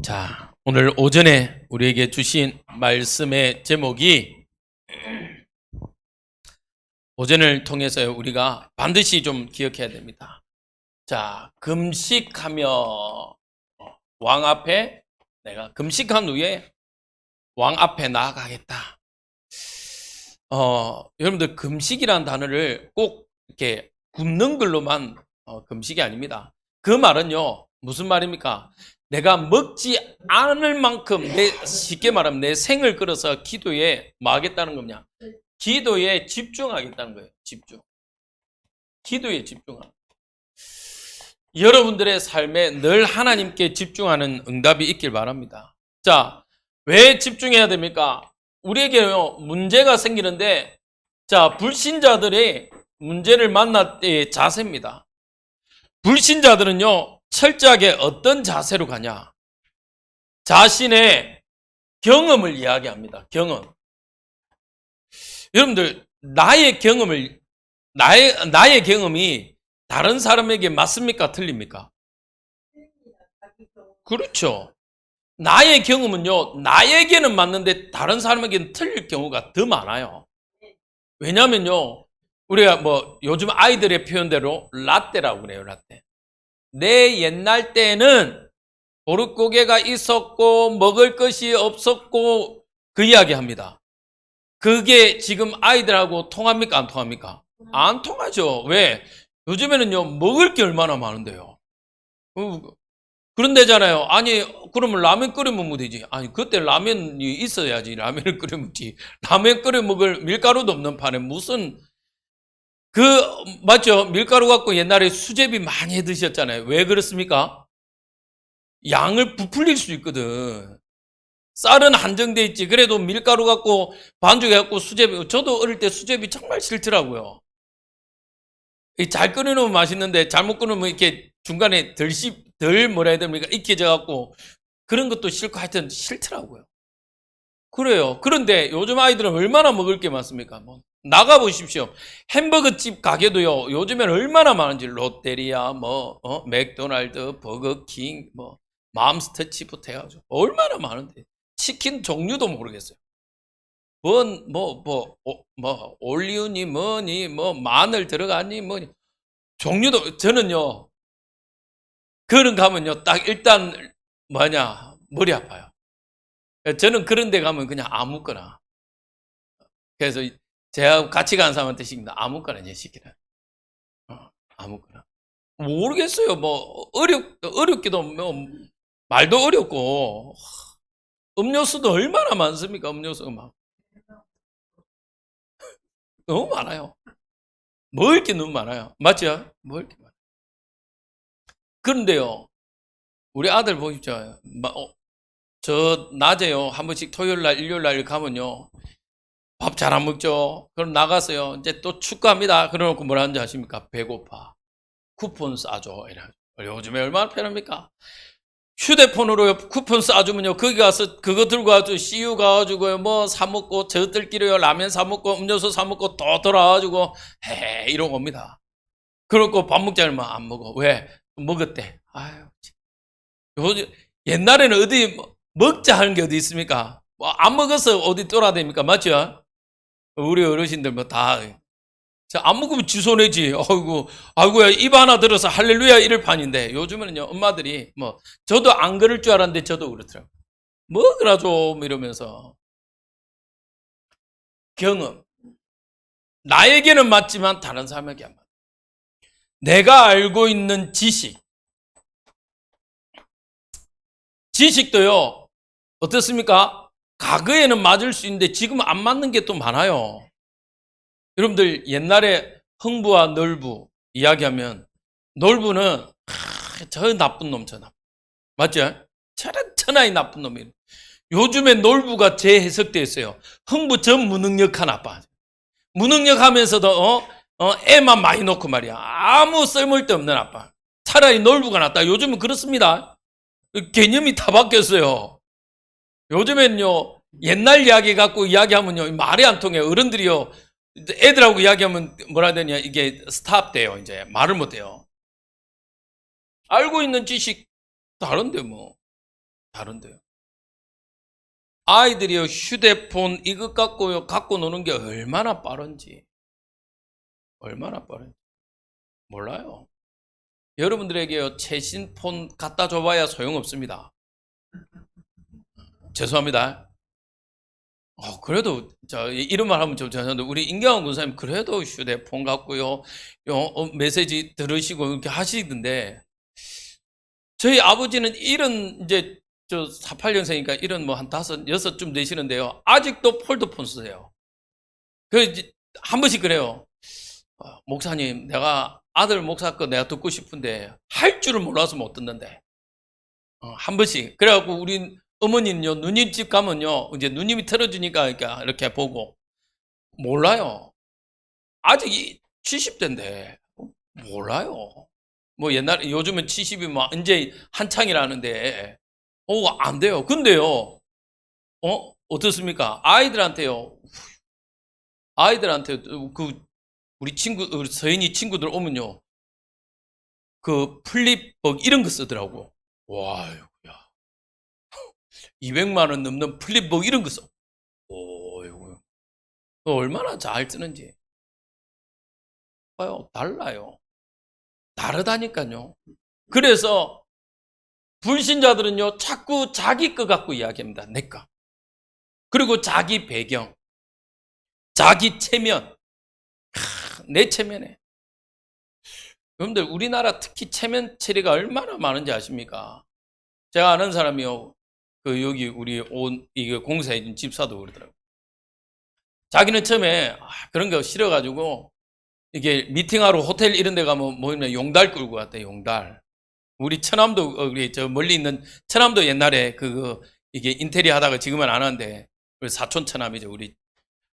자, 오늘 오전에 우리에게 주신 말씀의 제목이 오전을 통해서 우리가 반드시 좀 기억해야 됩니다. 자, 금식하며 왕 앞에 내가 금식한 후에 왕 앞에 나아가겠다. 여러분들 금식이라는 단어를 꼭 이렇게 굽는 걸로만 금식이 아닙니다. 그 말은요, 무슨 말입니까? 내가 먹지 않을 만큼 쉽게 말하면 내 생을 걸어서 기도에 뭐 하겠다는 거냐? 기도에 집중하겠다는 거예요. 집중. 기도에 집중하는. 여러분들의 삶에 늘 하나님께 집중하는 응답이 있길 바랍니다. 자, 왜 집중해야 됩니까? 우리에게요, 문제가 생기는데, 자, 불신자들의 문제를 만날 때의 자세입니다. 불신자들은요, 철저하게 어떤 자세로 가냐? 자신의 경험을 이야기합니다. 경험. 여러분들, 나의 경험이 다른 사람에게 맞습니까? 틀립니까? 그렇죠. 나의 경험은요, 나에게는 맞는데 다른 사람에게는 틀릴 경우가 더 많아요. 왜냐면요, 우리가 뭐 요즘 아이들의 표현대로 라떼라고 그래요, 라떼. 내 옛날 때는 보릿고개가 있었고 먹을 것이 없었고 그 이야기 합니다. 그게 지금 아이들하고 통합니까? 안 통합니까? 안 통하죠. 왜? 요즘에는요, 먹을 게 얼마나 많은데요. 그런데잖아요. 아니, 그러면 라면 끓여 먹으면 되지. 아니, 그때 라면이 있어야지. 라면을 끓여 먹지. 라면 끓여 먹을 밀가루도 없는 판에 무슨, 맞죠? 밀가루 갖고 옛날에 수제비 많이 해 드셨잖아요. 왜 그렇습니까? 양을 부풀릴 수 있거든. 쌀은 한정돼 있지. 그래도 밀가루 갖고 반죽해갖고 수제비, 저도 어릴 때 수제비 정말 싫더라고요. 잘 끓여놓으면 맛있는데 잘못 끓여놓으면 이렇게 중간에 덜 뭐라 해야 됩니까? 익혀져갖고 그런 것도 싫고 하여튼 싫더라고요. 그래요. 그런데 요즘 아이들은 얼마나 먹을 게 많습니까? 뭐 나가보십시오. 햄버거 집 가게도요, 요즘엔 얼마나 많은지, 롯데리아, 맥도날드, 버거킹, 맘스터치부터 해가지고 얼마나 많은데. 치킨 종류도 모르겠어요. 올리오니 뭐니, 마늘 들어가니, 뭐니. 종류도, 저는요, 그런 가면요, 딱 일단, 머리 아파요. 저는 그런 데 가면 그냥 아무거나. 그래서 제가 같이 간 사람한테 시킨다. 아무거나 이제 시키라. 아무거나. 모르겠어요. 어렵기도, 말도 어렵고, 음료수도 얼마나 많습니까? 음료수가 막. 너무 많아요. 먹을 게 너무 많아요. 맞죠? 먹을 게 많아요. 그런데요, 우리 아들 보십시오. 저 낮에요, 한 번씩 토요일 날, 일요일 날 가면요, 밥 잘 안 먹죠? 그럼 나가서요, 이제 또 축구합니다. 그러놓고 뭐라 하는지 아십니까? 배고파. 쿠폰 싸줘. 이래. 요즘에 얼마나 편합니까? 휴대폰으로 쿠폰 쏴주면요, 거기 가서 그거 들고 가지고 CU 가가지고 사먹고, 저들끼리요, 라면 사먹고, 음료수 사먹고, 또 돌아가지고, 이러고 옵니다. 그러고 밥 먹자면 안 먹어. 왜? 먹었대. 아유, 요즘, 옛날에는 어디 먹자 하는 게 어디 있습니까? 안 먹어서 어디 돌아다닙니까? 맞죠? 우리 어르신들 안 먹으면 지손해지. 아이고야, 입 하나 들어서 할렐루야 이럴 판인데, 요즘은요, 엄마들이, 저도 안 그럴 줄 알았는데, 저도 그렇더라고요. 먹으라 좀, 이러면서. 경험. 나에게는 맞지만, 다른 사람에게 안 맞아. 내가 알고 있는 지식도요, 어떻습니까? 과거에는 맞을 수 있는데, 지금 안 맞는 게 또 많아요. 여러분들, 옛날에 흥부와 놀부 이야기하면, 놀부는, 저 나쁜 놈, 저 나쁜. 맞죠? 천하의 나쁜 놈이에요. 요즘에 놀부가 재해석되어 있어요. 흥부 전 무능력한 아빠. 무능력하면서도 애만 많이 놓고 말이야. 아무 쓸모없는 아빠. 차라리 놀부가 낫다. 요즘은 그렇습니다. 개념이 다 바뀌었어요. 요즘엔요, 옛날 이야기 갖고 이야기하면요, 말이 안 통해요. 어른들이요, 애들하고 이야기하면 뭐라 해야 되냐, 이게 스탑돼요. 이제 말을 못해요. 알고 있는 지식 다른데 뭐. 다른데요. 아이들이요, 휴대폰 이것 갖고요, 갖고 노는 게 얼마나 빠른지 몰라요. 여러분들에게요, 최신 폰 갖다 줘봐야 소용없습니다. 죄송합니다. 그래도 이런 말 하면 좀 죄송한데, 우리 임경환 군사님 그래도 휴대폰 갖고요, 메시지 들으시고 이렇게 하시던데, 저희 아버지는 이런 이제 48년생이니까 이런 뭐 한 5, 6쯤 되시는데요, 아직도 폴더폰 쓰세요. 이제 한 번씩 그래요. 목사님, 내가 아들 목사 거 내가 듣고 싶은데 할 줄을 몰라서 못 듣는데. 한 번씩. 그래갖고 우리 어머니는요, 누님 집 가면요, 이제 누님이 틀어주니까 이렇게 보고, 몰라요. 아직 70대인데, 몰라요. 뭐 옛날에, 요즘은 70이 막 이제 한창이라는데, 안 돼요. 근데요, 어떻습니까? 아이들한테 우리 서인이 친구들 오면요, 그 플립북 이런 거 쓰더라고. 와, 야, 200만 원 넘는 플립북 이런 거 써. 이거 얼마나 잘 쓰는지. 봐요, 달라요. 다르다니까요. 그래서 불신자들은요, 자꾸 자기 거 갖고 이야기합니다. 내 거. 그리고 자기 배경, 자기 체면. 내 체면에. 여러분들, 우리나라 특히 체면 처리가 얼마나 많은지 아십니까? 제가 아는 사람이요, 여기 우리 이게 공사해준 집사도 그러더라고요. 자기는 처음에 그런 거 싫어가지고, 이게 미팅하러 호텔 이런 데 가면 뭐냐면 용달 끌고 갔대, 용달. 우리 처남도, 우리 멀리 있는 처남도 옛날에 이게 인테리어 하다가 지금은 안 하는데, 우리 사촌 처남이죠, 우리.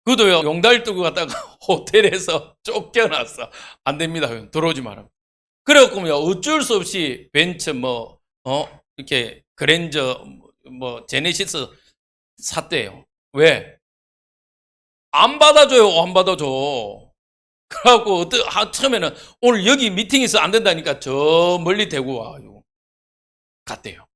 그도요, 용달 끌고 갔다가 호텔에서 쫓겨났어. 안 됩니다. 들어오지 마라. 그래갖고 어쩔 수 없이 벤츠 이렇게 그랜저 제네시스 샀대요. 왜? 안 받아줘요. 안 받아줘. 그래갖고 처음에는 오늘 여기 미팅 있어 안 된다니까 저 멀리 대고 와 갔대요.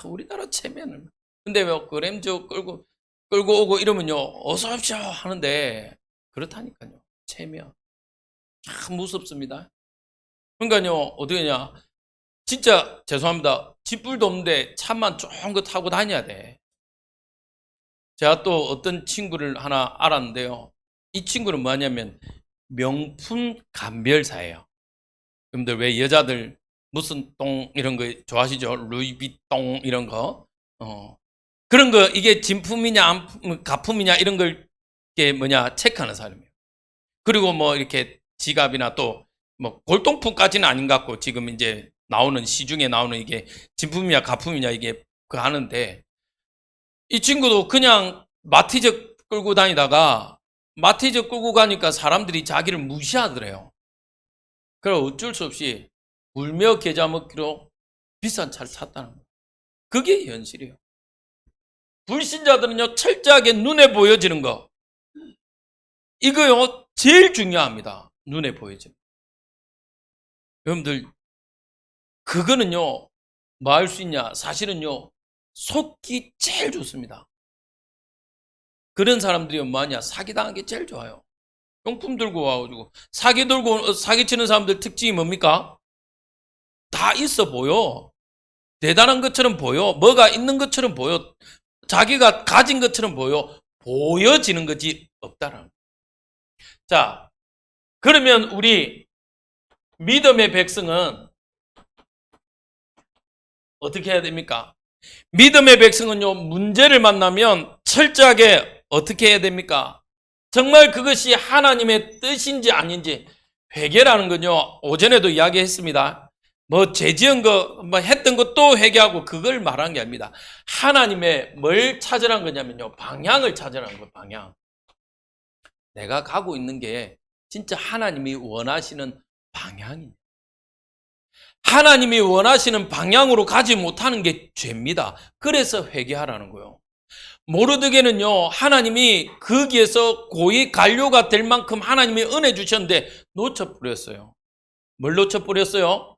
우리나라 체면을. 근데 그랜저 끌고 오고 이러면요, 어서 오십시오 하는데, 그렇다니까요. 체면 참 무섭습니다. 그러니까요, 어떻게 하냐, 진짜 죄송합니다, 집불도 없는데 차만 좋은 거 타고 다녀야 돼. 제가 또 어떤 친구를 하나 알았는데요, 이 친구는 뭐냐면 명품 감별사예요. 여러분들 왜 여자들 무슨 똥 이런 거 좋아하시죠? 루이비똥 이런 거, 그런 거, 이게 진품이냐 가품이냐 이런 걸 체크하는 사람이에요. 그리고 이렇게 지갑이나 또 골동품까지는 아닌 것 같고, 지금 이제 시중에 나오는 이게 진품이냐 가품이냐 이게 하는데, 이 친구도 그냥 마티즈 끌고 다니다가 마티즈 끌고 가니까 사람들이 자기를 무시하더래요. 그래서 어쩔 수 없이 울며 겨자 먹기로 비싼 차를 샀다는 거예요. 그게 현실이에요. 불신자들은요, 철저하게 눈에 보여지는 거, 이거요 제일 중요합니다. 눈에 보여지는 거. 여러분들, 그거는요 뭐 할 수 있냐, 사실은요 속기 제일 좋습니다. 그런 사람들이 뭐하냐, 사기당한 게 제일 좋아요. 용품 들고 와가지고 사기치는 사람들 특징이 뭡니까? 다 있어 보여. 대단한 것처럼 보여. 뭐가 있는 것처럼 보여. 자기가 가진 것처럼 보여지는 거지 없다라는. 자, 그러면 우리 믿음의 백성은 어떻게 해야 됩니까? 믿음의 백성은요, 문제를 만나면 철저하게 어떻게 해야 됩니까? 정말 그것이 하나님의 뜻인지 아닌지 회개라는 건요, 오전에도 이야기했습니다. 죄 지은 거, 했던 것도 회개하고, 그걸 말한 게 아닙니다. 하나님의 뭘 찾으라는 거냐면요, 방향을 찾으라는 거예요, 방향. 내가 가고 있는 게 진짜 하나님이 원하시는 방향입니다. 하나님이 원하시는 방향으로 가지 못하는 게 죄입니다. 그래서 회개하라는 거예요. 모르드게는요, 하나님이 거기에서 고이 관료가 될 만큼 하나님이 은혜 주셨는데 놓쳐버렸어요. 뭘 놓쳐버렸어요?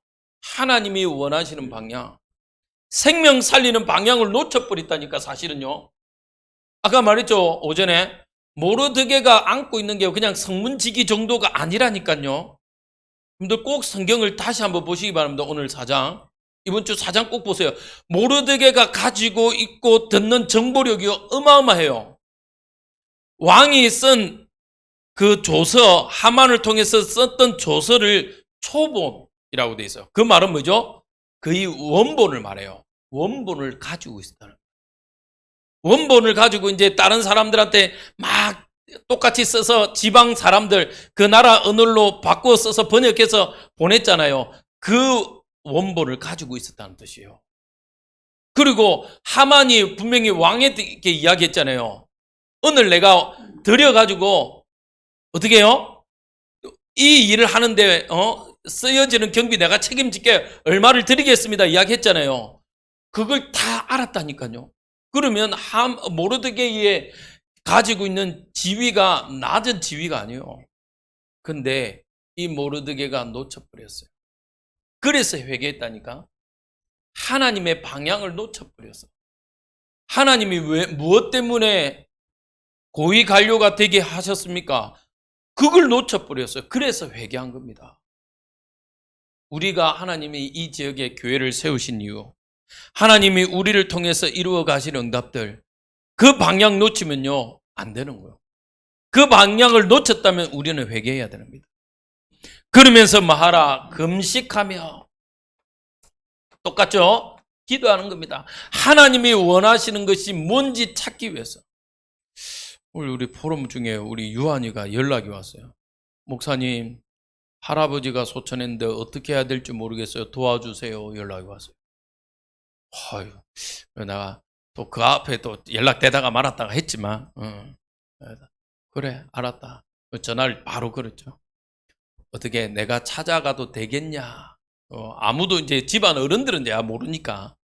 하나님이 원하시는 방향. 생명 살리는 방향을 놓쳐버렸다니까, 사실은요. 아까 말했죠, 오전에. 모르드게가 안고 있는 게 그냥 성문지기 정도가 아니라니까요. 여러분들 꼭 성경을 다시 한번 보시기 바랍니다. 오늘 4장. 이번 주 4장 꼭 보세요. 모르드게가 가지고 있고 듣는 정보력이 어마어마해요. 왕이 쓴 그 조서, 하만을 통해서 썼던 조서를 초본이라고 되어 있어요. 그 말은 뭐죠? 그의 원본을 말해요. 원본을 가지고 있었다는. 원본을 가지고 이제 다른 사람들한테 막 똑같이 써서 지방 사람들 그 나라 언어로 바꾸어 써서 번역해서 보냈잖아요. 그 원본을 가지고 있었다는 뜻이에요. 그리고 하만이 분명히 왕에게 이야기했잖아요. 오늘 내가 드려가지고 어떻게 해요? 이 일을 하는데 쓰여지는 경비 내가 책임질게 얼마를 드리겠습니다 이야기했잖아요. 그걸 다 알았다니까요. 그러면 모르드게의 가지고 있는 지위가 낮은 지위가 아니에요. 근데 이 모르드게가 놓쳐버렸어요. 그래서 회개했다니까. 하나님의 방향을 놓쳐버렸어. 하나님이 무엇 때문에 고위 관료가 되게 하셨습니까? 그걸 놓쳐버렸어요. 그래서 회개한 겁니다. 우리가 하나님이 이 지역에 교회를 세우신 이유, 하나님이 우리를 통해서 이루어 가실 응답들, 그 방향 놓치면요, 안 되는 거예요. 그 방향을 놓쳤다면 우리는 회개해야 됩니다. 그러면서 뭐하라? 금식하며. 똑같죠? 기도하는 겁니다. 하나님이 원하시는 것이 뭔지 찾기 위해서. 오늘 우리 포럼 중에 우리 유한이가 연락이 왔어요. 목사님, 할아버지가 소천했는데 어떻게 해야 될지 모르겠어요. 도와주세요. 연락이 왔어요. 아유, 내가 또 그 앞에 또 연락되다가 말았다가 했지만, 그래, 알았다. 전화를 바로 걸었죠. 어떻게 내가 찾아가도 되겠냐? 아무도 이제 집안 어른들은 이제 모르니까.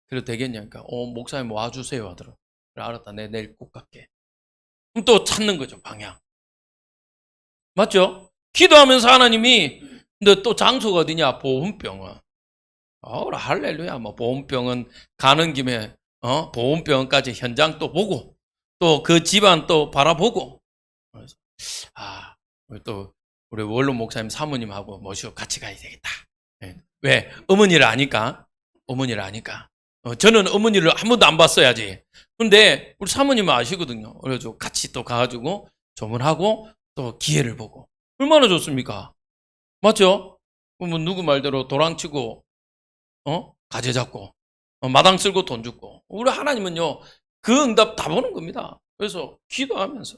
그래도 되겠냐니까. 목사님 와주세요 하더라고. 그래, 알았다. 내일 꼭 갈게. 그럼 또 찾는 거죠, 방향. 맞죠? 기도하면서 하나님이, 근데 또 장소가 어디냐? 보훈병원. 할렐루야. 뭐, 보훈병원 가는 김에, 보훈병원까지 현장 또 보고, 또 그 집안 또 바라보고. 그래서, 우리 원로 목사님 사모님하고 모시고 같이 가야 되겠다. 네. 왜? 어머니를 아니까. 어머니를 아니까. 저는 어머니를 한 번도 안 봤어야지. 근데 우리 사모님은 아시거든요. 그래서 같이 또 가가지고 조문하고 또 기회를 보고. 얼마나 좋습니까? 맞죠? 뭐 누구 말대로 도랑치고, 가재 잡고, 마당 쓸고 돈 줍고. 우리 하나님은요, 그 응답 다 보는 겁니다. 그래서 기도하면서.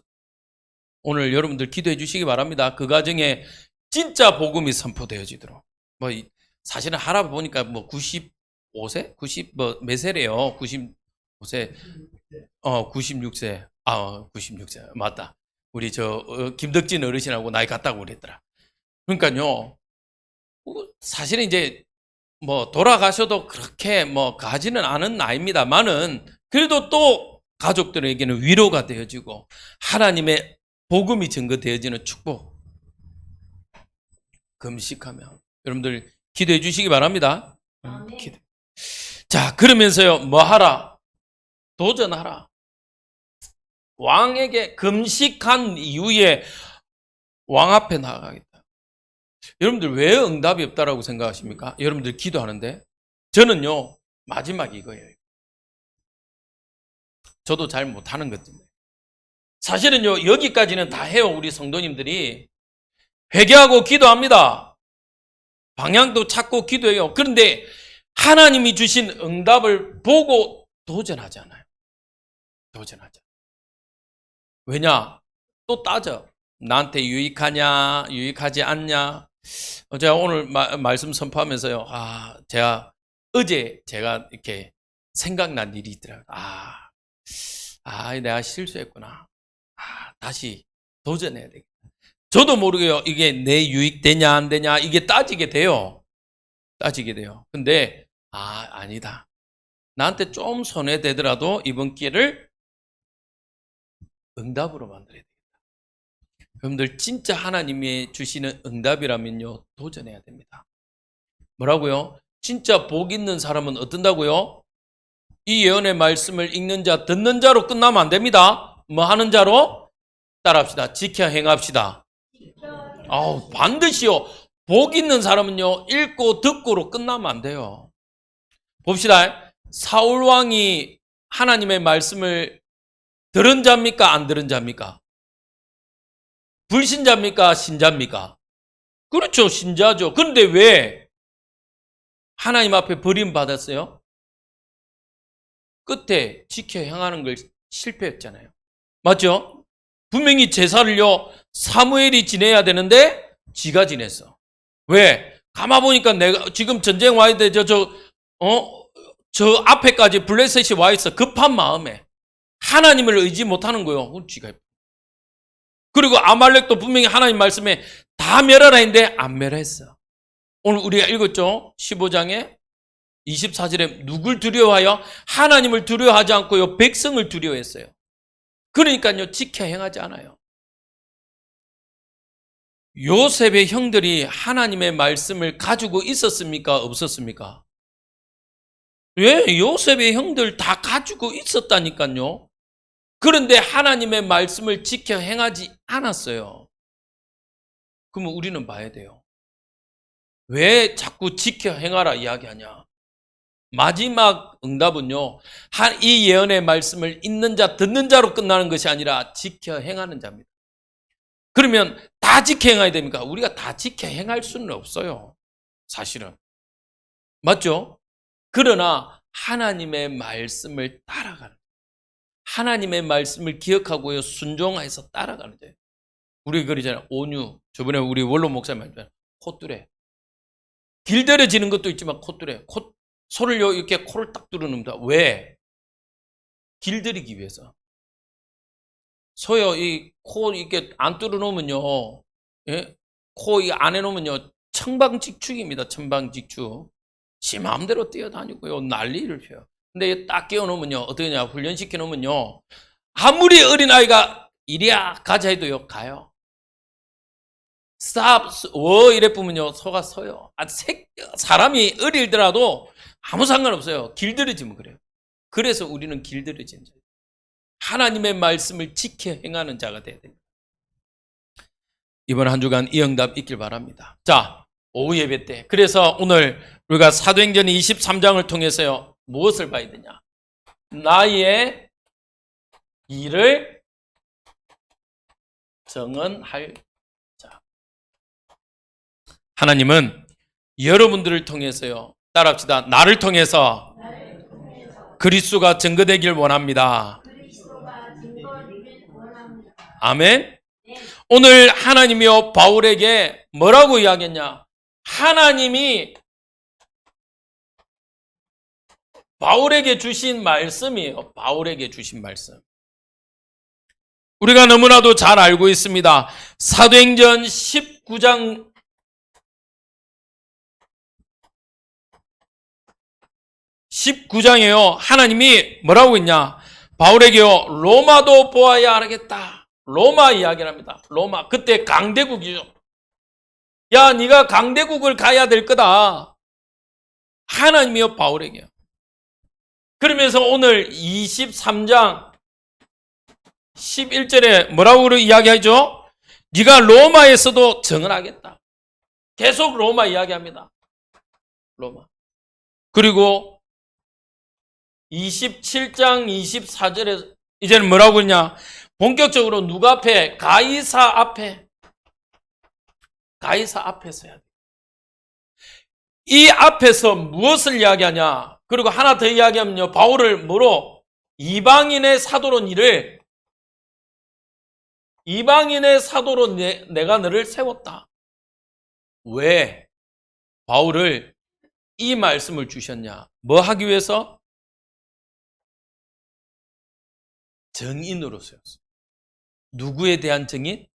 오늘 여러분들 기도해 주시기 바랍니다. 그 과정에 진짜 복음이 선포되어지도록. 사실은 할아버지 보니까 95세? 90몇 세래요. 95세. 96세. 96세. 맞다. 우리 김덕진 어르신하고 나이 같다고 그랬더라. 그러니까요. 사실은 이제 돌아가셔도 그렇게 가지는 않은 나이입니다만은 그래도 또 가족들에게는 위로가 되어지고 하나님의 복음이 증거되어지는 축복. 금식하며 여러분들 기도해 주시기 바랍니다. 기도. 자, 그러면서요, 하라? 도전하라. 왕에게 금식한 이후에 왕 앞에 나가겠다. 여러분들 왜 응답이 없다라고 생각하십니까? 여러분들 기도하는데 저는요, 마지막 이거예요. 저도 잘 못하는 것입니다. 사실은요, 여기까지는 다 해요. 우리 성도님들이 회개하고 기도합니다. 방향도 찾고 기도해요. 그런데 하나님이 주신 응답을 보고 도전하잖아요. 도전하죠. 왜냐? 또 따져. 나한테 유익하냐, 유익하지 않냐. 제가 오늘 말씀 선포하면서요. 어제 제가 이렇게 생각난 일이 있더라고요. 내가 실수했구나. 다시 도전해야 되겠다. 저도 모르게요. 이게 내 유익 되냐 안 되냐 이게 따지게 돼요. 따지게 돼요. 근데 아니다. 나한테 좀 손해되더라도 이번 기회를 응답으로 만들어야 되겠다. 여러분들 진짜 하나님이 주시는 응답이라면요. 도전해야 됩니다. 뭐라고요? 진짜 복 있는 사람은 어떤다고요? 이 예언의 말씀을 읽는 자, 듣는 자로 끝나면 안 됩니다. 뭐 하는 자로? 따라합시다. 지켜 행합시다. 반드시요. 복 있는 사람은요, 읽고 듣고로 끝나면 안 돼요. 봅시다. 사울 왕이 하나님의 말씀을 들은 자입니까? 안 들은 자입니까? 불신자입니까? 신자입니까? 그렇죠. 신자죠. 그런데 왜 하나님 앞에 버림받았어요? 끝에 지켜 행하는 걸 실패했잖아요. 맞죠? 분명히 제사를요, 사무엘이 지내야 되는데 지가 지냈어. 왜? 가만 보니까 내가 지금 전쟁 와야 돼. 저 앞에까지 블레셋이 와 있어. 급한 마음에 하나님을 의지 못하는 거예요. 지가. 그리고 아말렉도 분명히 하나님 말씀에 다 멸하라 했는데 안 멸했어. 오늘 우리가 읽었죠? 15장에 24절에 누굴 두려워하여? 하나님을 두려워하지 않고요, 백성을 두려워했어요. 그러니까요, 지켜 행하지 않아요. 요셉의 형들이 하나님의 말씀을 가지고 있었습니까? 없었습니까? 왜? 요셉의 형들 다 가지고 있었다니까요. 그런데 하나님의 말씀을 지켜 행하지 않았어요. 그러면 우리는 봐야 돼요. 왜 자꾸 지켜 행하라 이야기하냐? 마지막 응답은요, 이 예언의 말씀을 읽는 자, 듣는 자로 끝나는 것이 아니라 지켜 행하는 자입니다. 그러면 다 지켜 행해야 됩니까? 우리가 다 지켜 행할 수는 없어요. 사실은. 맞죠? 그러나 하나님의 말씀을 따라가는, 하나님의 말씀을 기억하고요, 순종해서 따라가는 거예요. 우리 그러잖아요. 온유. 저번에 우리 원로 목사님 말했잖아요. 콧뚜레. 길들여지는 것도 있지만 콧뚜레. 소를 이렇게 코를 딱 뚫어놓습니다. 왜? 길들이기 위해서. 소요, 이 코 이렇게 안 뚫어놓으면요, 예? 코 이 안에 놓으면요, 천방직축입니다. 천방직축. 지 마음대로 뛰어다니고요, 난리를 펴요. 근데 딱 끼워놓으면요, 어떠냐, 훈련시켜 놓으면요, 아무리 어린아이가 이리야 가자 해도요, 가요. 스탑, 이래 보면요, 소가 서요. 사람이 어릴더라도 아무 상관없어요. 길들여지면 그래요. 그래서 우리는 길들여진 자예요. 하나님의 말씀을 지켜 행하는 자가 돼야 됩니다. 이번 한 주간 이 응답 있길 바랍니다. 자, 오후 예배 때. 그래서 오늘 우리가 사도행전 23장을 통해서요, 무엇을 봐야 되냐? 나의 일을 정언할 자. 하나님은 여러분들을 통해서요, 따라합시다. 나를 통해서 그리스도가 증거되길 원합니다. 아멘. 오늘 하나님이요, 바울에게 뭐라고 이야기했냐? 하나님이 바울에게 주신 말씀이에요. 바울에게 주신 말씀. 우리가 너무나도 잘 알고 있습니다. 사도행전 19장 19장에요. 하나님이 뭐라고 했냐? 바울에게요, 로마도 보아야 하겠다. 로마 이야기를 합니다. 로마. 그때 강대국이죠. 야, 네가 강대국을 가야 될 거다. 하나님이요, 바울에게요. 그러면서 오늘 23장 11절에 뭐라고 이야기하죠? 네가 로마에서도 정언하겠다. 계속 로마 이야기합니다. 로마. 그리고 27장 24절에 이제는 뭐라고 했냐? 본격적으로 누가 앞에? 가이사 앞에. 가이사 앞에 서야 돼. 이 앞에서 무엇을 이야기하냐? 그리고 하나 더 이야기하면요, 바울을 뭐로? 이방인의 사도로 너를, 이방인의 사도로 내가 너를 세웠다. 왜 바울을 이 말씀을 주셨냐? 뭐 하기 위해서? 정인으로 세웠어요. 누구에 대한 정인?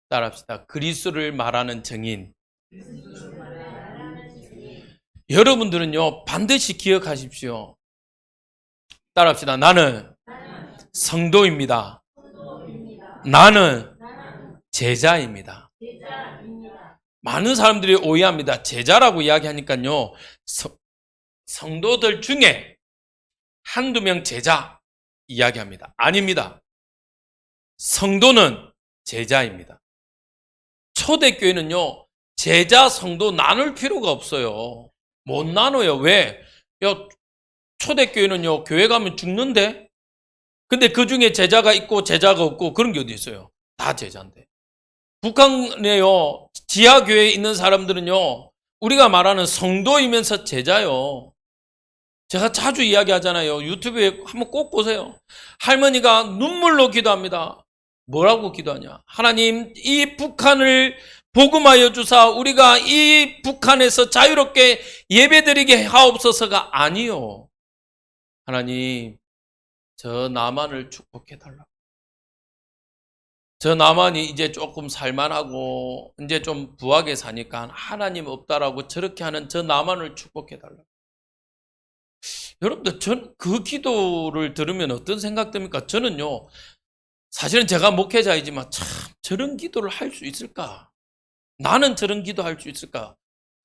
따라합시다. 그리스도를 말하는 정인. 여러분들은요, 반드시 기억하십시오. 따라합시다. 나는 성도입니다. 나는 제자입니다. 많은 사람들이 오해합니다. 제자라고 이야기하니까요, 성도들 중에 한두 명 제자 이야기합니다. 아닙니다. 성도는 제자입니다. 초대교회는요, 제자, 성도 나눌 필요가 없어요. 못 나눠요. 왜? 야, 초대교회는요, 교회 가면 죽는데? 근데 그 중에 제자가 있고 제자가 없고 그런 게 어디 있어요? 다 제자인데. 북한에요, 지하교회에 있는 사람들은요, 우리가 말하는 성도이면서 제자요. 제가 자주 이야기하잖아요. 유튜브에 한번 꼭 보세요. 할머니가 눈물로 기도합니다. 뭐라고 기도하냐? 하나님, 이 북한을 복음하여 주사 우리가 이 북한에서 자유롭게 예배드리게 하옵소서가 아니요. 하나님, 저 남한을 축복해 달라. 저 남한이 이제 조금 살만하고 이제 좀 부하게 사니까 하나님 없다라고 저렇게 하는 저 남한을 축복해 달라. 여러분들, 전 그 기도를 들으면 어떤 생각 듭니까? 저는요, 사실은 제가 목회자이지만 참 저런 기도를 할 수 있을까? 나는 저런 기도 할 수 있을까?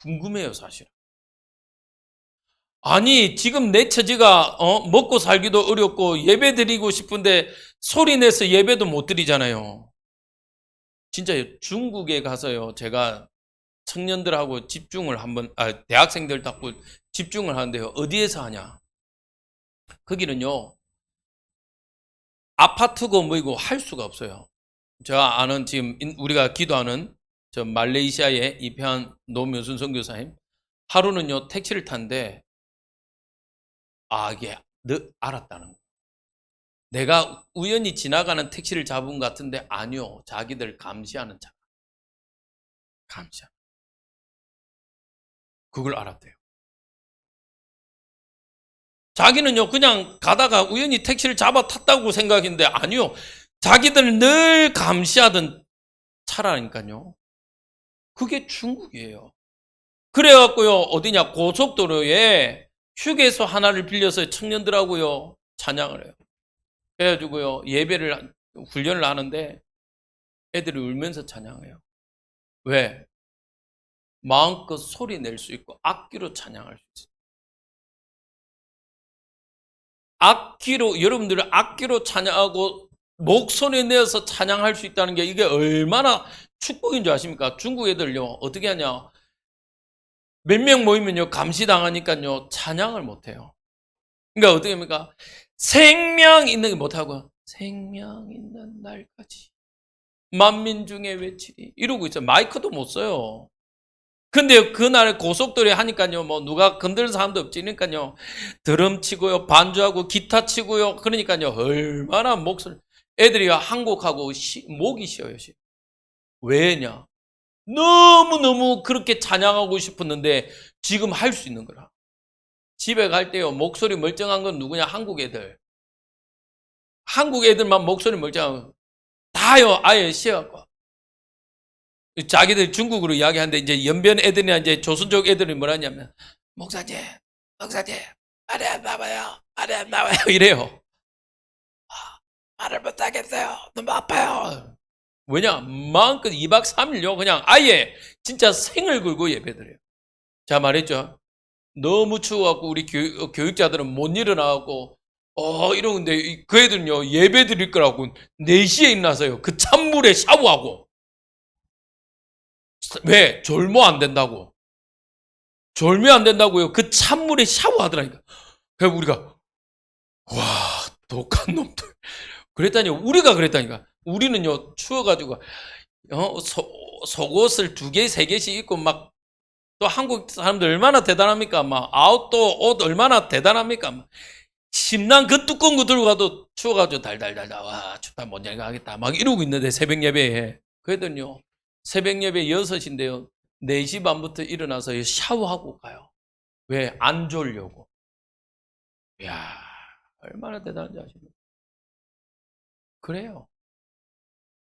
궁금해요, 사실. 아니, 지금 내 처지가 먹고 살기도 어렵고 예배 드리고 싶은데 소리 내서 예배도 못 드리잖아요. 진짜 중국에 가서요, 제가 청년들하고 집중을 대학생들 닦고 집중을 하는데요. 어디에서 하냐? 거기는요, 아파트고 뭐이고 할 수가 없어요. 제가 아는, 지금 우리가 기도하는 저 말레이시아에 입회한 노묘순 선교사님, 하루는요 택시를 탔는데, 이게 알았다는 거. 내가 우연히 지나가는 택시를 잡은 것 같은데 아니요, 자기들 감시하는 차. 감시하는. 그걸 알았대요. 자기는요 그냥 가다가 우연히 택시를 잡아 탔다고 생각했는데 아니요, 자기들 늘 감시하던 차라니까요. 그게 중국이에요. 그래갖고요, 어디냐, 고속도로에 휴게소 하나를 빌려서 청년들하고요 찬양을 해요. 그래가지고요 훈련을 하는데 애들이 울면서 찬양해요. 왜? 마음껏 소리 낼 수 있고 악기로 찬양할 수 있어요. 여러분들은 악기로 찬양하고 목소리 내어서 찬양할 수 있다는 게 이게 얼마나 축복인 줄 아십니까? 중국 애들요 어떻게 하냐, 몇 명 모이면요 감시당하니까요 찬양을 못해요. 그러니까 어떻게 합니까? 생명 있는 게 못하고 생명 있는 날까지 만민 중에 외치리 이러고 있어요. 마이크도 못 써요. 근데 그날 고속도로에 하니까요, 뭐 누가 건드는 사람도 없지니까요, 드럼 치고요, 반주하고 기타 치고요, 그러니까요, 얼마나 애들이 한국하고 목이 쉬어요. 왜냐? 너무너무 그렇게 찬양하고 싶었는데 지금 할 수 있는 거라. 집에 갈 때요, 목소리 멀쩡한 건 누구냐? 한국 애들. 한국 애들만 목소리 멀쩡한 거 다요, 아예 쉬어갖고. 자기들 중국어로 이야기하는데 이제 연변 애들이나 이제 조선족 애들이 뭐라냐면, 목사님, 말이 안 나와요. 말이 안 나와요. 이래요. 말을 못하겠어요. 너무 아파요. 왜냐? 마음껏 2박 3일요. 그냥 아예 진짜 생을 걸고 예배드려요. 제가 말했죠. 너무 추워갖고 우리 교육자들은 못 일어나갖고 이러는데 그 애들은요 예배 드릴 거라고 4시에 일어나서요 그 찬물에 샤워하고. 왜? 졸모 안 된다고. 졸며 안 된다고요. 그 찬물에 샤워하더라니까. 그래서 우리가 와, 독한 놈들. 우리가 그랬다니까. 우리는요 추워가지고 속옷을 2개, 3개씩 입고 막, 또 한국 사람들 얼마나 대단합니까? 막 아웃도어 옷 얼마나 대단합니까? 막 심난 그 두꺼운 거 들고 가도 추워가지고 달달달, 와 춥다 못 가겠다 막 이러고 있는데, 새벽 예배에 그랬더니요 새벽 예배 6시인데요 4시 반부터 일어나서 샤워하고 가요. 왜? 안 졸려고. 이야, 얼마나 대단한지 아십니까? 그래요.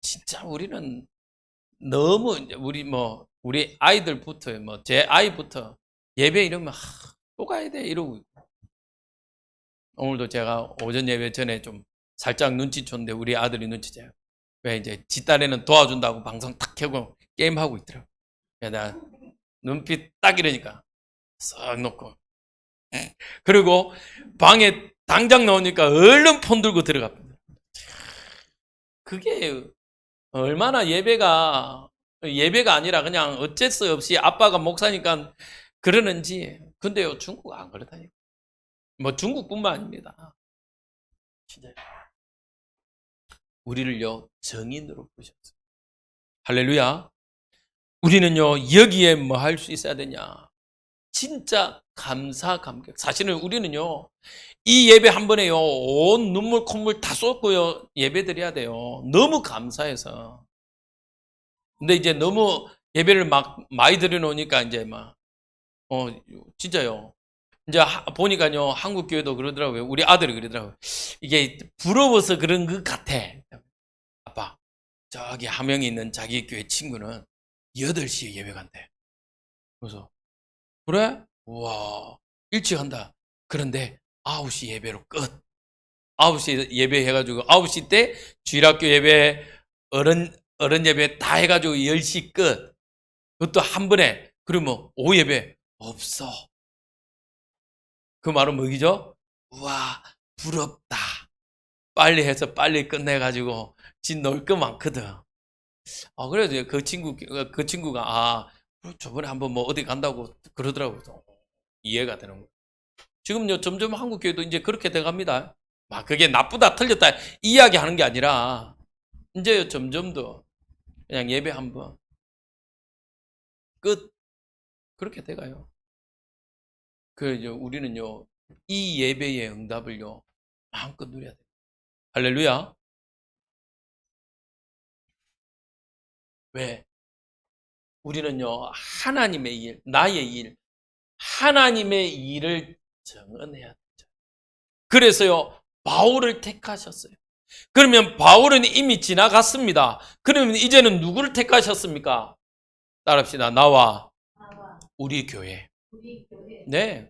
진짜 우리는 너무 우리 아이들부터 제 아이부터 예배 이러면 또 가야 돼 이러고 있고. 오늘도 제가 오전 예배 전에 좀 살짝 눈치쳤는데 우리 아들이 눈치채요. 왜? 이제 지 딸애는 도와준다고 방송 탁 켜고 게임하고 있더라고. 내가 눈빛 딱 이러니까 싹 놓고, 그리고 방에 당장 나오니까 얼른 폰 들고 들어갑니다. 그게 얼마나 예배가 아니라 그냥 어쩔 수 없이 아빠가 목사니까 그러는지. 근데요, 중국 안 그렇다니까. 뭐 중국뿐만 아닙니다. 진짜 우리를요 정인으로 부르셨어요. 할렐루야. 우리는요 여기에 뭐 할 수 있어야 되냐? 진짜 감격. 사실은 우리는요 이 예배 한 번에요 온 눈물 콧물 다 쏟고요 예배 드려야 돼요. 너무 감사해서. 근데 이제 너무 예배를 막 많이 드려놓으니까 이제 막 진짜요. 이제 보니까요 한국 교회도 그러더라고요. 우리 아들이 그러더라고요. 이게 부러워서 그런 것 같아. 아빠, 저기 함영에 있는 자기 교회 친구는 8시에 예배 간대. 그래서 그래? 우와, 일찍 한다. 그런데 9시 예배로 끝. 9시 예배 해가지고 9시 때 주일학교 예배, 어른 예배 다 해가지고 10시 끝. 그것도 한 번에. 그러면 오후 예배 없어. 그 말은 뭐죠? 우와, 부럽다. 빨리 해서 빨리 끝내가지고 진 놀 거 많거든. 그래서 그 친구가 저번에 한번 뭐 어디 간다고 그러더라고요. 이해가 되는 거예요. 지금요 점점 한국 교회도 이제 그렇게 돼갑니다. 막 그게 나쁘다 틀렸다 이야기하는 게 아니라 이제 점점 더 그냥 예배 한번 끝 그렇게 돼가요. 그래서 우리는요 이 예배의 응답을요 마음껏 누려야 돼요. 할렐루야. 왜? 우리는요 하나님의 일, 나의 일, 하나님의 일을 정언해야 되죠. 그래서요 바울을 택하셨어요. 그러면 바울은 이미 지나갔습니다. 그러면 이제는 누구를 택하셨습니까? 따라합시다. 나와 우리 교회. 네.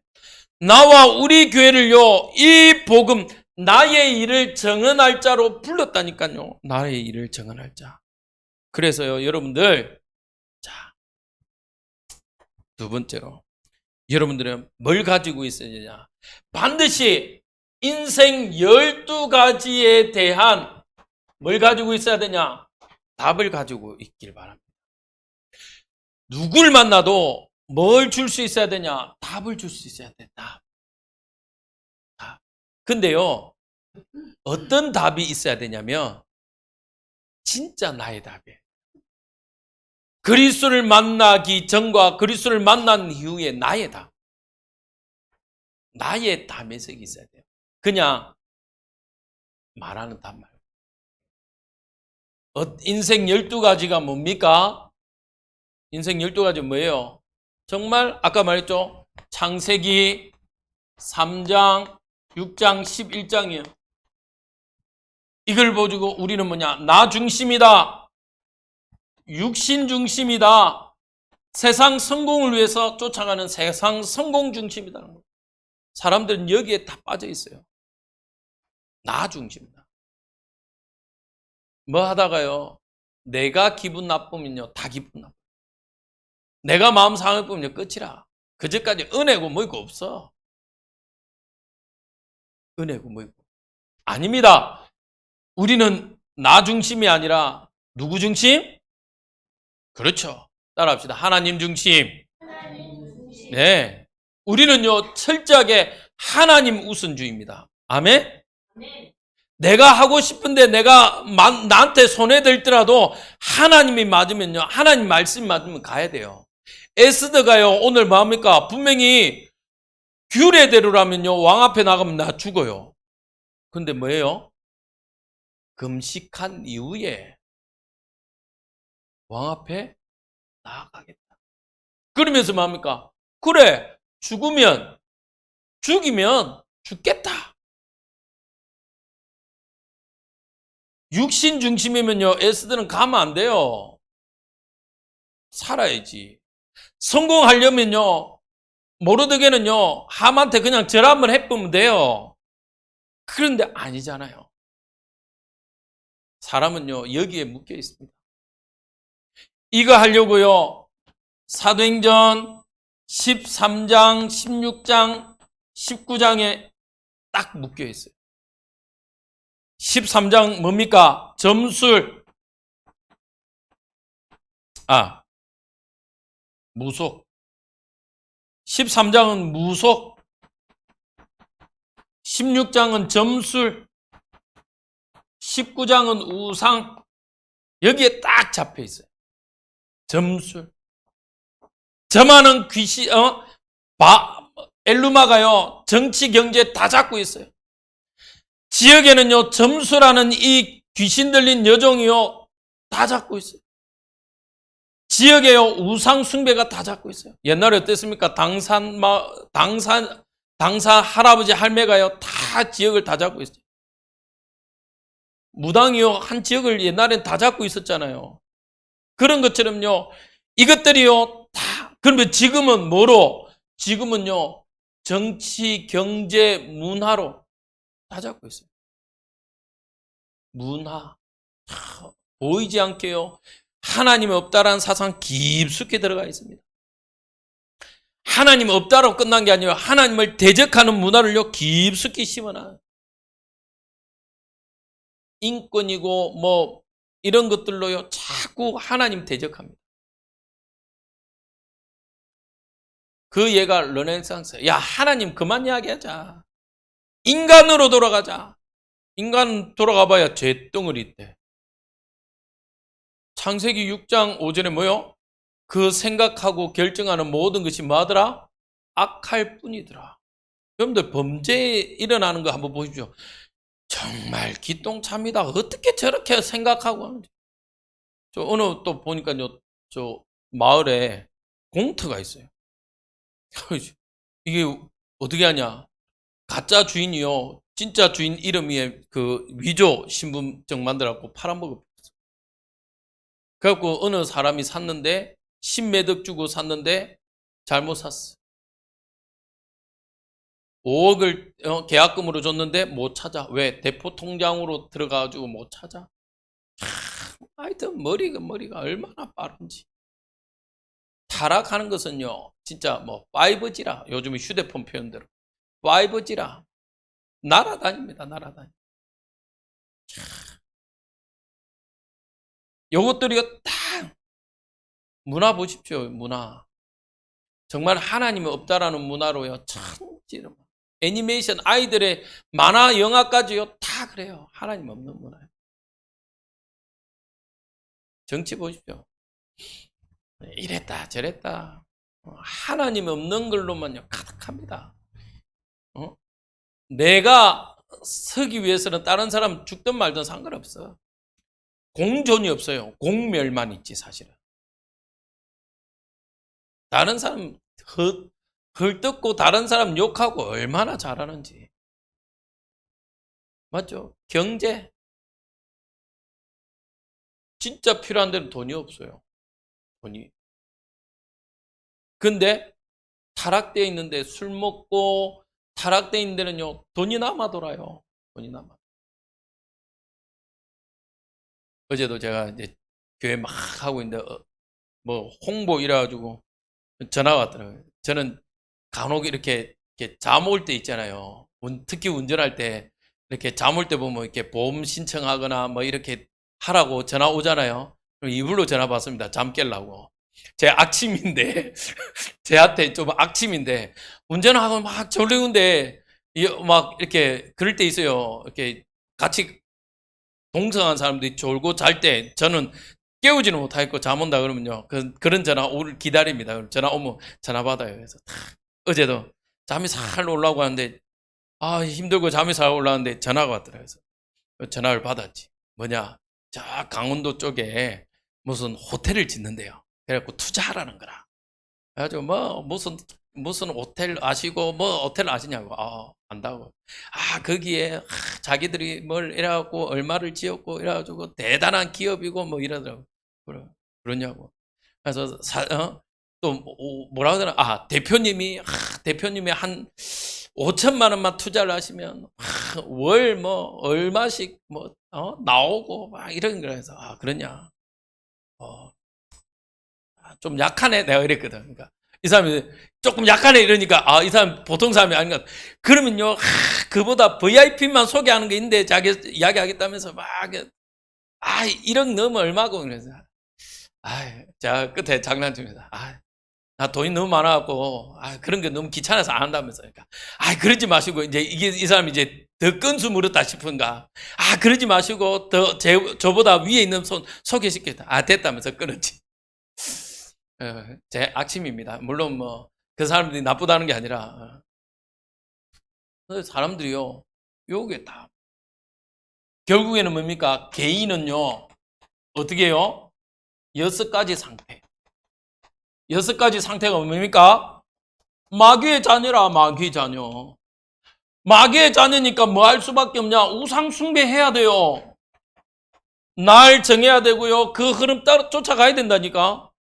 나와 우리 교회를요, 이 복음, 나의 일을 정언할 자로 불렀다니까요. 나의 일을 정언할 자. 그래서요, 여러분들, 자, 두 번째로, 여러분들은 뭘 가지고 있어야 되냐? 반드시 인생 12가지에 대한 뭘 가지고 있어야 되냐? 답을 가지고 있길 바랍니다. 누굴 만나도 뭘 줄 수 있어야 되냐? 답을 줄 수 있어야 된다. 답. 근데요, 어떤 답이 있어야 되냐면, 진짜 나의 답이에요. 그리스도를 만나기 전과 그리스도를 만난 이후에 나의 답. 나의 답의석이 있어야 돼요. 그냥 말하는 답 말고. 인생 12가지가 뭡니까? 인생 12가지 뭐예요? 정말 아까 말했죠? 창세기 3장, 6장, 11장이에요. 이걸 보고 우리는 뭐냐? 나 중심이다. 육신 중심이다. 세상 성공을 위해서 쫓아가는 세상 성공 중심이다. 사람들은 여기에 다 빠져 있어요. 나 중심이다. 뭐 하다가요? 내가 기분 나쁘면요, 다 기분 나빠. 내가 마음 상해보면 끝이라. 그제까지 은혜고 뭐고 없어. 은혜고 뭐고. 아닙니다. 우리는 나 중심이 아니라 누구 중심? 그렇죠. 따라합시다. 하나님 중심. 네. 우리는요, 철저하게 하나님 우선주의입니다. 아멘? 내가 하고 싶은데 내가 나한테 손해들더라도 하나님이 맞으면요, 하나님 말씀이 맞으면 가야 돼요. 에스더가요, 오늘 뭐합니까? 분명히 규례대로라면요, 왕 앞에 나가면 나 죽어요. 근데 뭐예요? 금식한 이후에 왕 앞에 나아가겠다. 그러면서 뭐합니까? 그래, 죽으면, 죽이면 죽겠다. 육신 중심이면요, 에스더는 가면 안 돼요. 살아야지. 성공하려면요, 모르드게는요, 함한테 그냥 절 한번 해보면 돼요. 그런데 아니잖아요. 사람은요, 여기에 묶여 있습니다. 이거 하려고요, 사도행전 13장, 16장, 19장에 딱 묶여 있어요. 13장 뭡니까? 점술. 무속. 13장은 무속. 16장은 점술. 19장은 우상. 여기에 딱 잡혀 있어요. 점술. 점하는 귀신, 엘루마가요, 정치, 경제 다 잡고 있어요. 지역에는요, 점수라는 이 귀신 들린 여종이요, 다 잡고 있어요. 지역에요, 우상 숭배가 다 잡고 있어요. 옛날에 어땠습니까? 당사 할아버지, 할매가요, 다 지역을 다 잡고 있어요. 무당이요, 한 지역을 옛날엔 다 잡고 있었잖아요. 그런 것처럼요, 이것들이요, 다, 그러면 지금은 뭐로? 지금은요, 정치, 경제, 문화로 다 잡고 있어요. 문화. 보이지 않게요, 하나님이 없다라는 사상 깊숙이 들어가 있습니다. 하나님 없다로 끝난 게 아니라 하나님을 대적하는 문화를요, 깊숙이 심어놔요. 인권이고 뭐 이런 것들로요, 자꾸 하나님 대적합니다. 그 예가 르네상스. 야, 하나님 그만 이야기하자. 인간으로 돌아가자. 인간 돌아가봐야 쇳덩어리 때. 창세기 6장 5절에 뭐요? 그 생각하고 결정하는 모든 것이 뭐하더라? 악할 뿐이더라. 여러분들 범죄 일어나는 거 한번 보십시오. 정말 기똥차입니다. 어떻게 저렇게 생각하고 하는지. 저 어느 또 보니까요, 저 마을에 공터가 있어요. 이게 어떻게 하냐? 가짜 주인이요, 진짜 주인 이름 위에 그 위조 신분증 만들어갖고 팔아먹어. 그래갖고 어느 사람이 샀는데 10매덕 주고 샀는데 잘못 샀어. 5억을 계약금으로 줬는데 못 찾아. 왜? 대포 통장으로 들어가가지고 못 찾아. 하여튼 머리가 얼마나 빠른지. 타락하는 것은요, 진짜 뭐 5G라. 요즘 휴대폰 표현대로 5G라. 날아다닙니다. 날아다니. 요것들이요, 딱 문화 보십시오. 문화. 정말 하나님이 없다라는 문화로요, 천지로. 애니메이션, 아이들의 만화, 영화까지요, 다 그래요. 하나님 없는 문화예요. 정치 보십시오. 이랬다 저랬다. 하나님 없는 걸로만요, 가득합니다. 내가 서기 위해서는 다른 사람 죽든 말든 상관없어. 공존이 없어요. 공멸만 있지 사실은. 다른 사람 헐뜯고 다른 사람 욕하고 얼마나 잘하는지. 맞죠? 경제. 진짜 필요한 데는 돈이 없어요. 돈이. 근데 타락되어 있는데, 술 먹고 타락되어 있는 데는요, 돈이 남아 돌아요. 돈이 남아. 어제도 제가 이제 교회 막 하고 있는데 뭐 홍보 이래가지고 전화가 왔더라고요. 저는 간혹 이렇게 잠 올 때 있잖아요. 특히 운전할 때 이렇게 잠 올 때 보면 이렇게 보험 신청하거나 뭐 이렇게 하라고 전화 오잖아요. 그럼 이불로 전화 받습니다. 잠 깨려고. 제 악침인데 제한테 좀 악침인데, 운전하고 막 졸리는데 막 이렇게 그럴 때 있어요. 이렇게 같이 동성한 사람들이 졸고 잘 때 저는 깨우지는 못하겠고 잠 온다 그러면요, 그런 전화 오를 기다립니다. 그럼 전화 오면 전화 받아요. 그래서 어제도 잠이 살 올라오고 하는데, 힘들고 잠이 잘 올라오는데 전화가 왔더라고요. 그래서 전화를 받았지. 뭐냐, 저 강원도 쪽에 무슨 호텔을 짓는데요. 그래갖고 투자하라는 거라. 그래가지고 뭐 무슨 호텔 아시고 뭐 호텔 아시냐고. 안다고. 거기에 자기들이 뭘 이래갖고 얼마를 지었고 이래가지고 대단한 기업이고 뭐 이러더라고. 그러냐고. 그래서 또 뭐라 그러나, 대표님이 한 5천만 원만 투자를 하시면 월 뭐 얼마씩 뭐 나오고 막 이런 거라서. 그러냐. 좀 약하네, 내가 이랬거든. 그러니까 이 사람이 조금 약하네 이러니까 이 사람 보통 사람이 아닌가. 그러면요, 그보다 VIP만 소개하는 게 있는데 자기 이야기하겠다면서 막 아, 1억 넘으면 얼마고 그래서 자 끝에 장난칩니다. 나 돈이 너무 많아갖고 그런 게 너무 귀찮아서 안 한다면서. 그러니까 그러지 마시고 이제 이 사람이 이제 더 건수 물었다 싶은가. 그러지 마시고 저보다 위에 있는 손 소개시켰다. 됐다면서 끊었지. 제 악심입니다. 물론 뭐 그 사람들이 나쁘다는 게 아니라 사람들이요, 요게 다 결국에는 뭡니까? 개인은요 어떻게 해요? 6가지 상태. 6가지 상태가 뭡니까? 마귀의 자녀라. 마귀의 자녀. 마귀의 자녀니까 뭐 할 수밖에 없냐? 우상 숭배해야 돼요. 날 정해야 되고요, 그 흐름 따라 쫓아가야 된다니까.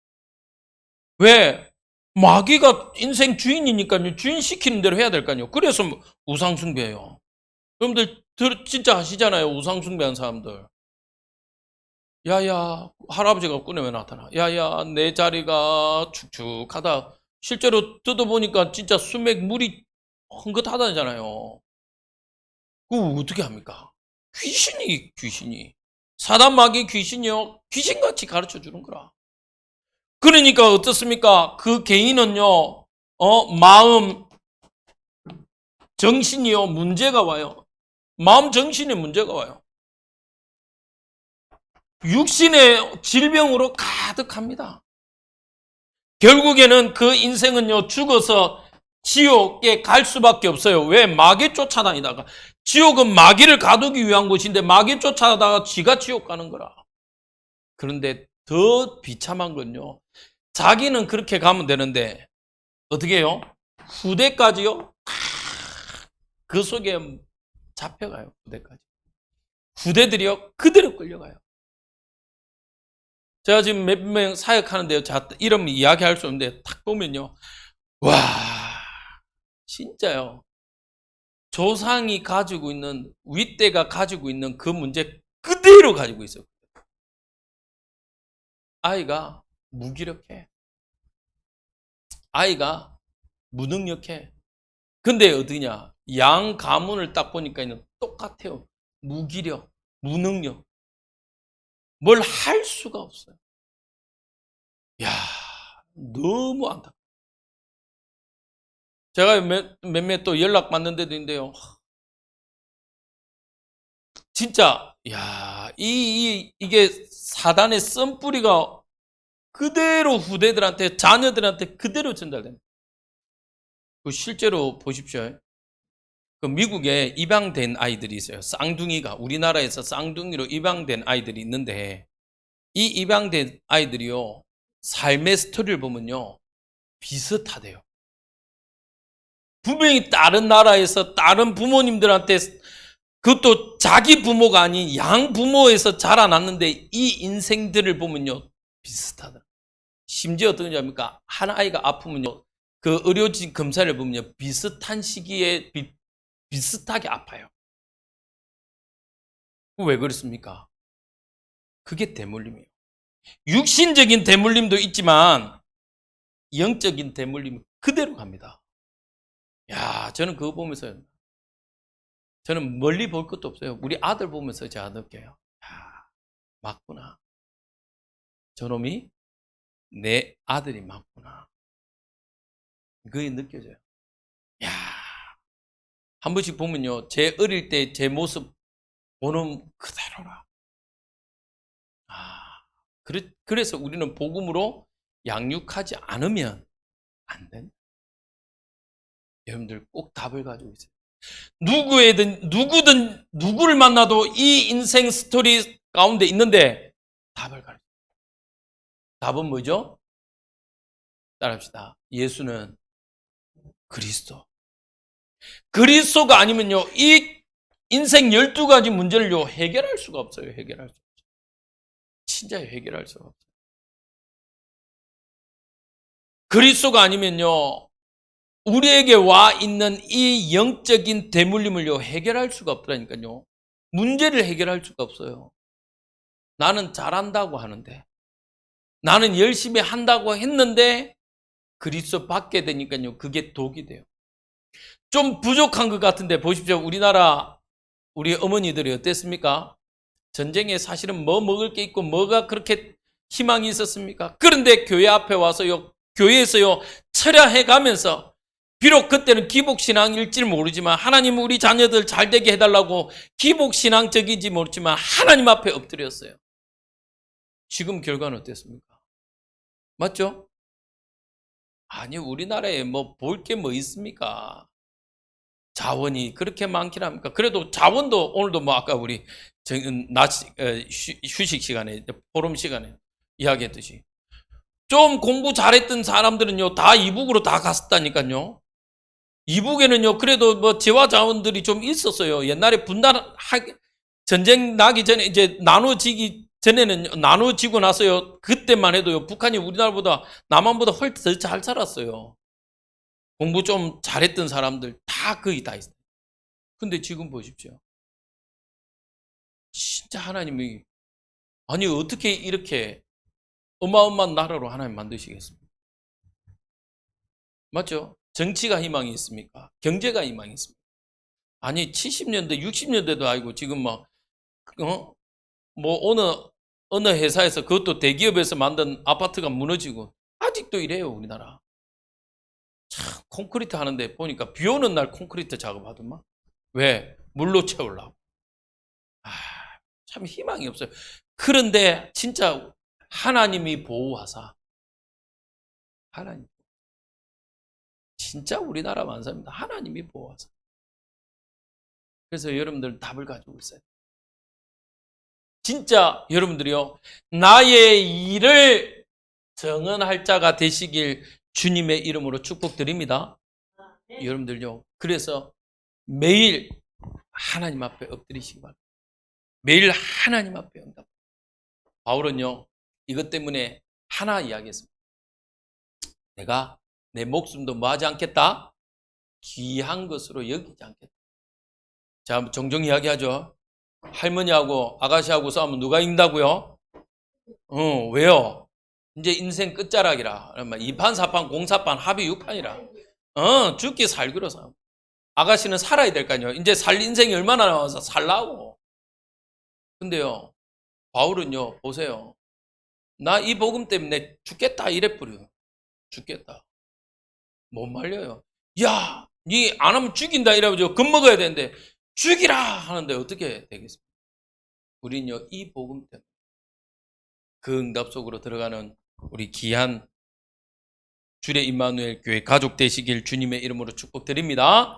왜? 마귀가 인생 주인이니까요. 주인 시키는 대로 해야 될 거 아니에요. 그래서 우상 숭배해요. 여러분들 진짜 하시잖아요. 우상 숭배하는 사람들. 야야, 할아버지가 꿈에 왜 나타나? 야야, 내 자리가 축축하다. 실제로 뜯어보니까 진짜 수맥 물이 헝긋하다잖아요. 그거 어떻게 합니까? 귀신이. 사단 마귀 귀신이요. 귀신같이 가르쳐 주는 거라. 그러니까 어떻습니까? 그 개인은요, 마음, 정신이요, 문제가 와요. 마음, 정신에 문제가 와요. 육신의 질병으로 가득합니다. 결국에는 그 인생은요, 죽어서 지옥에 갈 수밖에 없어요. 왜? 마귀 쫓아다니다가. 지옥은 마귀를 가두기 위한 곳인데 마귀 쫓아다가 지가 지옥 가는 거라. 그런데 더 비참한 건요, 자기는 그렇게 가면 되는데 어떻게 해요? 후대까지요? 그 속에 잡혀가요. 후대까지. 후대들이요, 그대로 끌려가요. 제가 지금 몇 명 사역하는데요, 자, 이름 이야기할 수 없는데 탁 보면요, 와, 진짜요, 조상이 가지고 있는, 윗대가 가지고 있는 그 문제 그대로 가지고 있어요. 아이가 무기력해. 아이가 무능력해. 근데 어디냐? 양 가문을 딱 보니까 똑같아요. 무기력, 무능력. 뭘 할 수가 없어요. 야, 너무 안타까워요. 제가 몇몇 또 연락 받는 데도 있는데요, 진짜, 야, 이게 사단의 썬뿌리가 그대로 후대들한테, 자녀들한테 그대로 전달됩니다. 실제로 보십시오. 그 미국에 입양된 아이들이 있어요. 쌍둥이가, 우리나라에서 쌍둥이로 입양된 아이들이 있는데, 이 입양된 아이들이요, 삶의 스토리를 보면요, 비슷하대요. 분명히 다른 나라에서 다른 부모님들한테, 그것도 자기 부모가 아닌 양 부모에서 자라났는데 이 인생들을 보면요, 비슷하다. 심지어 어떤 점입니까? 한 아이가 아프면요, 그 의료진 검사를 보면요, 비슷한 시기에 비슷하게 아파요. 왜 그렇습니까? 그게 대물림이에요. 육신적인 대물림도 있지만 영적인 대물림 그대로 갑니다. 야, 저는 그거 보면서 저는 멀리 볼 것도 없어요. 우리 아들 보면서 제가 느껴요. 야, 맞구나. 저놈이 내 아들이 맞구나. 그게 느껴져요. 야, 한 번씩 보면요, 제 어릴 때 제 모습 보는 그대로라. 그래서 우리는 복음으로 양육하지 않으면 안 된다. 여러분들 꼭 답을 가지고 있어요. 누구든 누구를 만나도 이 인생 스토리 가운데 있는데 답을 가르쳐요. 답은 뭐죠? 따라합시다. 예수는 그리스도. 그리스도가 아니면요, 이 인생 12가지 문제를요, 해결할 수가 없어요. 해결할 수 없어요. 진짜 해결할 수가 없어요. 그리스도가 아니면요, 우리에게 와 있는 이 영적인 대물림을요, 해결할 수가 없다니까요. 문제를 해결할 수가 없어요. 나는 잘한다고 하는데, 나는 열심히 한다고 했는데 그리스도 받게 되니까요. 그게 독이 돼요. 좀 부족한 것 같은데 보십시오. 우리나라 우리 어머니들이 어땠습니까? 전쟁에 사실은 뭐 먹을 게 있고 뭐가 그렇게 희망이 있었습니까? 그런데 교회 앞에 와서요. 교회에서요. 철야해 가면서 비록 그때는 기복신앙일지 모르지만 하나님 우리 자녀들 잘 되게 해달라고 기복신앙적인지 모르지만 하나님 앞에 엎드렸어요. 지금 결과는 어땠습니까? 맞죠? 아니 우리나라에 뭐 볼 게 뭐 있습니까? 자원이 그렇게 많긴 합니까? 그래도 자원도 오늘도 뭐 아까 우리 휴식 시간에 포럼 시간에 이야기했듯이 좀 공부 잘했던 사람들은요 다 이북으로 다 갔었다니까요. 이북에는요 그래도 뭐 재화 자원들이 좀 있었어요. 옛날에 전쟁 나기 전에 이제 나눠지기 전에는 나눠지고 나서요 그때만 해도요 북한이 우리나라보다 남한보다 훨씬 더 잘 살았어요. 공부 좀 잘했던 사람들 다 거기 다 있어요. 근데 지금 보십시오. 진짜 하나님이 아니 어떻게 이렇게 어마어마한 나라로 하나님 만드시겠습니까? 맞죠? 정치가 희망이 있습니까? 경제가 희망이 있습니까? 아니 70년대 60년대도 아니고 지금 막 뭐 어느 회사에서 그것도 대기업에서 만든 아파트가 무너지고 아직도 이래요 우리나라. 참 콘크리트 하는데 보니까 비 오는 날 콘크리트 작업하더만. 왜? 물로 채우려고. 아, 참 희망이 없어요. 그런데 진짜 하나님이 보호하사 하나님 진짜 우리나라 만사입니다. 하나님이 보호하사. 그래서 여러분들 답을 가지고 있어요. 진짜 여러분들이요 나의 일을 정언할 자가 되시길 주님의 이름으로 축복드립니다. 여러분들요 그래서 매일 하나님 앞에 엎드리시기 바랍니다. 매일 하나님 앞에 응답. 바울은요 이것 때문에 하나 이야기했습니다. 내가 내 목숨도 뭐하지 않겠다? 귀한 것으로 여기지 않겠다. 자, 종종 이야기하죠. 할머니하고 아가씨하고 싸우면 누가 이긴다고요? 왜요? 이제 인생 끝자락이라. 2판, 4판, 공사판, 합의 6판이라. 죽기 살기로 싸움. 아가씨는 살아야 될 거 아니에요. 이제 살 인생이 얼마나 남아서 살라고. 근데요, 바울은요, 보세요. 나 이 복음 때문에 죽겠다 이래 뿌려. 죽겠다. 못 말려요. 야, 니 안 하면 죽인다 이래가지고 겁먹어야 되는데 죽이라 하는데 어떻게 되겠습니까? 우린요 이 복음 때문에 그 응답 속으로 들어가는 우리 귀한 주의 임마누엘 교회 가족 되시길 주님의 이름으로 축복드립니다.